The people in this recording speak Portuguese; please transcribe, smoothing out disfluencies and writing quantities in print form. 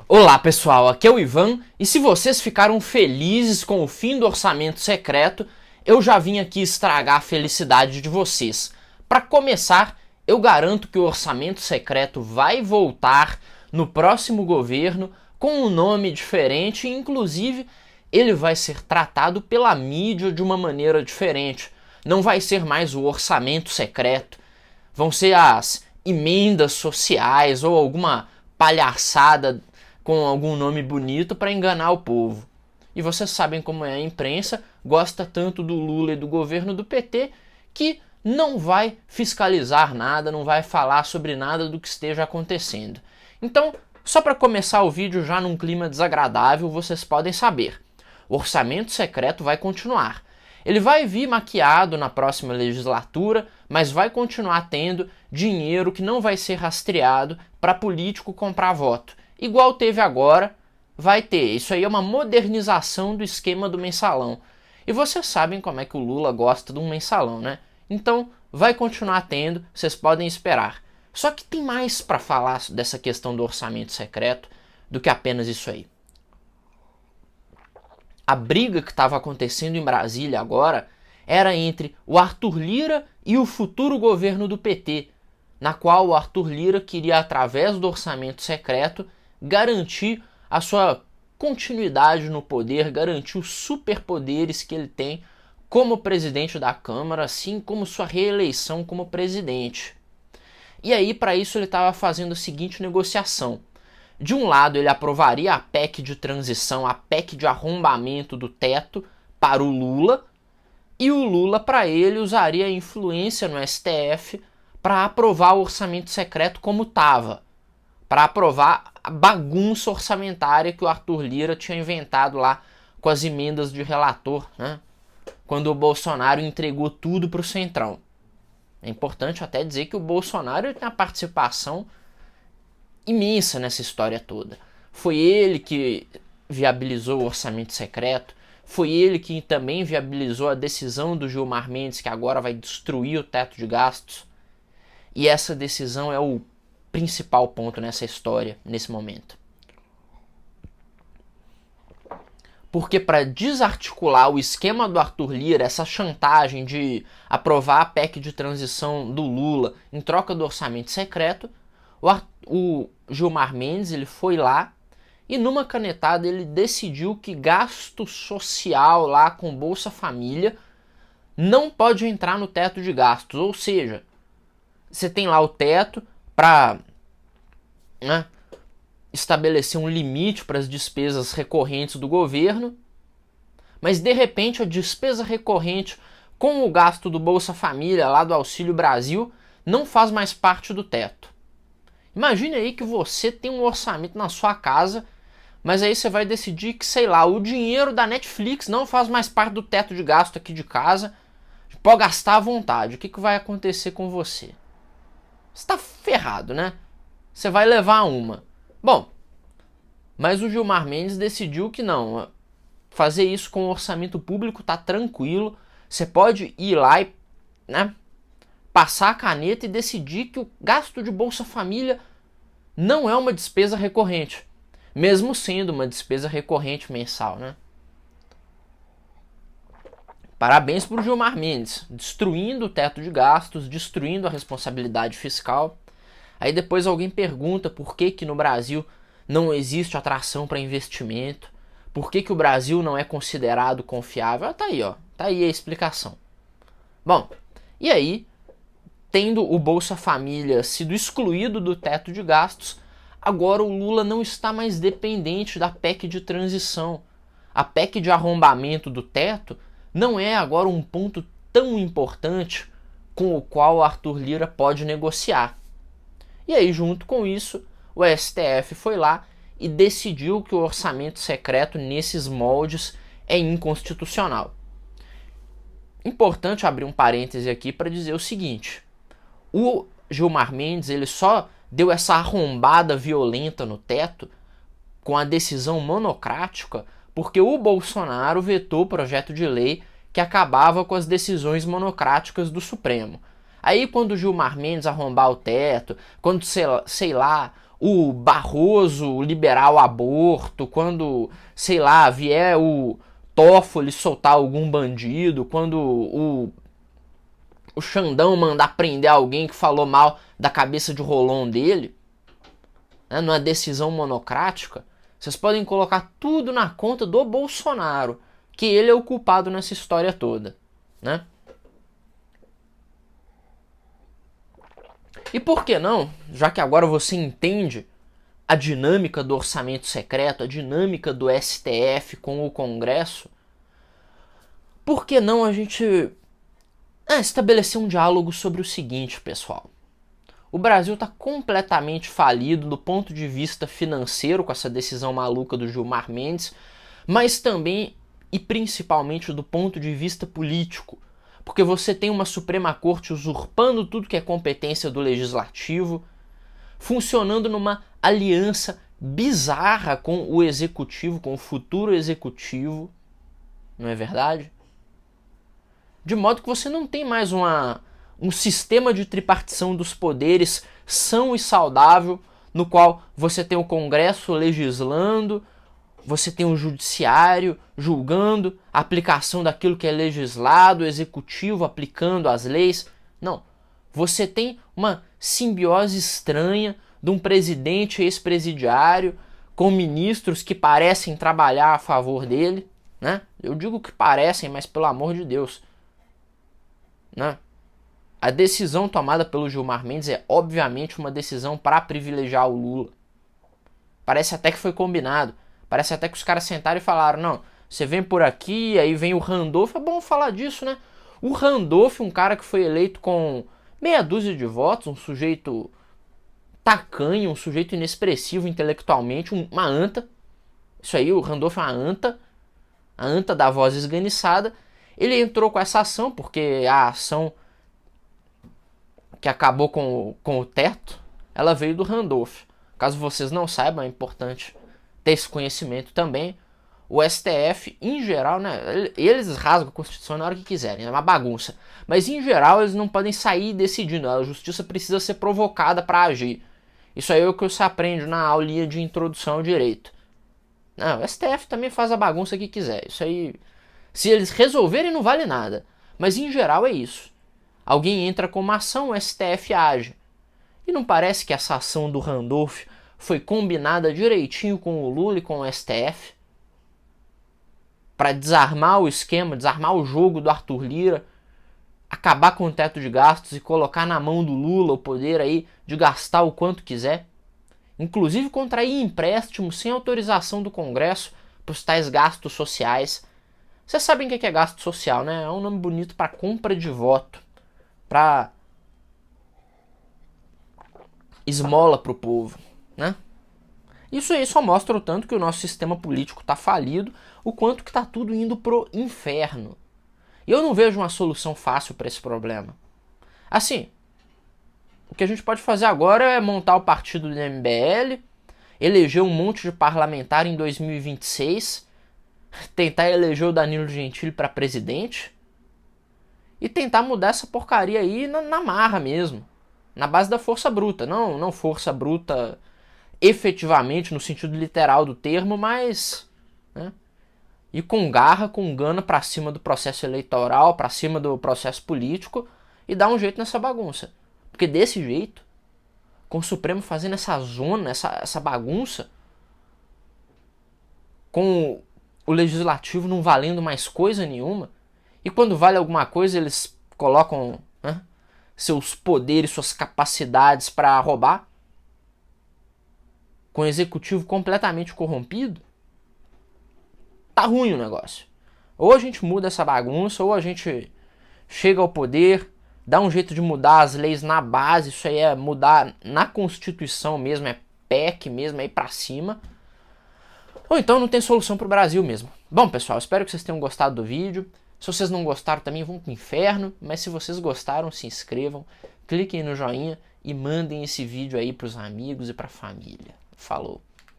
Olá pessoal, aqui é o Ivan e se vocês ficaram felizes com o fim do orçamento secreto, eu já vim aqui estragar a felicidade de vocês. Para começar, eu garanto que o orçamento secreto vai voltar no próximo governo com um nome diferente e inclusive ele vai ser tratado pela mídia de uma maneira diferente. Não vai ser mais o orçamento secreto, vão ser as emendas sociais ou alguma palhaçada com algum nome bonito para enganar o povo. E vocês sabem como é a imprensa, gosta tanto do Lula e do governo do PT que não vai fiscalizar nada, não vai falar sobre nada do que esteja acontecendo. Então, só para começar o vídeo já num clima desagradável, vocês podem saber. O orçamento secreto vai continuar. Ele vai vir maquiado na próxima legislatura, mas vai continuar tendo dinheiro que não vai ser rastreado para político comprar voto. Igual teve agora, vai ter. Isso aí é uma modernização do esquema do mensalão. E vocês sabem como é que o Lula gosta de um mensalão, né? Então, vai continuar tendo, vocês podem esperar. Só que tem mais para falar dessa questão do orçamento secreto do que apenas isso aí. A briga que estava acontecendo em Brasília agora era entre o Arthur Lira e o futuro governo do PT, na qual o Arthur Lira queria, através do orçamento secreto, garantir a sua continuidade no poder, garantir os superpoderes que ele tem como presidente da Câmara, assim como sua reeleição como presidente. E aí, para isso, ele estava fazendo a seguinte negociação. De um lado, ele aprovaria a PEC de transição, a PEC de arrombamento do teto para o Lula, e o Lula, para ele, usaria a influência no STF para aprovar o orçamento secreto como estava, para aprovar a bagunça orçamentária que o Arthur Lira tinha inventado lá com as emendas de relator, né? Quando o Bolsonaro entregou tudo para o Centrão. É importante até dizer que o Bolsonaro tem a participação imensa nessa história toda. Foi ele que viabilizou o orçamento secreto, foi ele que também viabilizou a decisão do Gilmar Mendes, que agora vai destruir o teto de gastos. E essa decisão é o principal ponto nessa história, nesse momento. Porque para desarticular o esquema do Arthur Lira, essa chantagem de aprovar a PEC de transição do Lula em troca do orçamento secreto, o Gilmar Mendes ele foi lá e numa canetada ele decidiu que gasto social lá com Bolsa Família não pode entrar no teto de gastos. Ou seja, você tem lá o teto para estabelecer um limite para as despesas recorrentes do governo, mas de repente a despesa recorrente com o gasto do Bolsa Família, lá do Auxílio Brasil, não faz mais parte do teto. Imagine aí que você tem um orçamento na sua casa, mas aí você vai decidir que, sei lá, o dinheiro da Netflix não faz mais parte do teto de gasto aqui de casa, pode gastar à vontade. O que vai acontecer com você? Você está ferrado, né? Você vai levar uma. Bom, mas o Gilmar Mendes decidiu que não. Fazer isso com o orçamento público tá tranquilo. Você pode ir lá e passar a caneta e decidir que o gasto de Bolsa Família não é uma despesa recorrente, mesmo sendo uma despesa recorrente mensal, né? Parabéns para o Gilmar Mendes, destruindo o teto de gastos, destruindo a responsabilidade fiscal. Aí depois alguém pergunta por que no Brasil não existe atração para investimento, por que o Brasil não é considerado confiável. Tá aí, ó, tá aí a explicação. Bom, e aí, tendo o Bolsa Família sido excluído do teto de gastos, agora o Lula não está mais dependente da PEC de transição. A PEC de arrombamento do teto não é agora um ponto tão importante com o qual o Arthur Lira pode negociar. E aí, junto com isso, o STF foi lá e decidiu que o orçamento secreto nesses moldes é inconstitucional. Importante abrir um parêntese aqui para dizer o seguinte: o Gilmar Mendes ele só deu essa arrombada violenta no teto com a decisão monocrática porque o Bolsonaro vetou o projeto de lei que acabava com as decisões monocráticas do Supremo. Aí quando o Gilmar Mendes arrombar o teto, quando, sei lá, o Barroso liberar o aborto, quando, sei lá, vier o Toffoli soltar algum bandido, quando o Xandão mandar prender alguém que falou mal da cabeça de rolão dele, né, numa decisão monocrática, vocês podem colocar tudo na conta do Bolsonaro, que ele é o culpado nessa história toda, né? E por que não, já que agora você entende a dinâmica do orçamento secreto, a dinâmica do STF com o Congresso, por que não a gente estabelecer um diálogo sobre o seguinte, pessoal? O Brasil está completamente falido do ponto de vista financeiro com essa decisão maluca do Gilmar Mendes, mas também e principalmente do ponto de vista político, porque você tem uma Suprema Corte usurpando tudo que é competência do Legislativo, funcionando numa aliança bizarra com o Executivo, com o futuro Executivo, não é verdade? De modo que você não tem mais um sistema de tripartição dos poderes são e saudável, no qual você tem o Congresso legislando, você tem o Judiciário julgando a aplicação daquilo que é legislado, o Executivo aplicando as leis. Não. Você tem uma simbiose estranha de um presidente ex-presidiário com ministros que parecem trabalhar a favor dele, né? Eu digo que parecem, mas pelo amor de Deus, né? A decisão tomada pelo Gilmar Mendes é obviamente uma decisão para privilegiar o Lula. Parece até que foi combinado. Parece até que os caras sentaram e falaram, não, você vem por aqui, aí vem o Randolph, é bom falar disso, né? O Randolph, um cara que foi eleito com meia dúzia de votos, um sujeito tacanho, um sujeito inexpressivo intelectualmente, uma anta. Isso aí, o Randolph é uma anta, a anta da voz esganiçada. Ele entrou com essa ação, porque a ação que acabou com o teto, ela veio do Randolph. Caso vocês não saibam, é importante ter esse conhecimento também. O STF, em geral, né, eles rasgam a Constituição na hora que quiserem, é uma bagunça. Mas, em geral, eles não podem sair decidindo. A justiça precisa ser provocada para agir. Isso aí é o que você aprende na aulinha de introdução ao direito. Não, o STF também faz a bagunça que quiser. Isso aí, se eles resolverem, não vale nada. Mas, em geral, é isso. Alguém entra com uma ação, o STF age. E não parece que essa ação do Randolph foi combinada direitinho com o Lula e com o STF? Para desarmar o esquema, desarmar o jogo do Arthur Lira, acabar com o teto de gastos e colocar na mão do Lula o poder aí de gastar o quanto quiser. Inclusive contrair empréstimo sem autorização do Congresso para os tais gastos sociais. Vocês sabem o que é gasto social, né? É um nome bonito para compra de voto, para esmola pro povo, né? Isso aí só mostra o tanto que o nosso sistema político tá falido, o quanto que tá tudo indo pro inferno. E eu não vejo uma solução fácil para esse problema. Assim, o que a gente pode fazer agora é montar o partido do MBL, eleger um monte de parlamentar em 2026, tentar eleger o Danilo Gentili para presidente e tentar mudar essa porcaria aí na marra mesmo. Na base da força bruta, não força bruta efetivamente no sentido literal do termo, mas, né, e com garra, com gana pra cima do processo eleitoral, pra cima do processo político e dar um jeito nessa bagunça. Porque desse jeito, com o Supremo fazendo essa zona, essa bagunça, com o Legislativo não valendo mais coisa nenhuma, e quando vale alguma coisa eles colocam, né, seus poderes, suas capacidades para roubar, com o executivo completamente corrompido, tá ruim o negócio. Ou a gente muda essa bagunça, ou a gente chega ao poder, dá um jeito de mudar as leis na base, isso aí é mudar na Constituição mesmo, é PEC mesmo, é ir pra cima. Ou então não tem solução pro Brasil mesmo. Bom, pessoal, espero que vocês tenham gostado do vídeo. Se vocês não gostaram também, vão pro inferno. Mas se vocês gostaram, se inscrevam, cliquem no joinha e mandem esse vídeo aí pros amigos e pra família. Falou!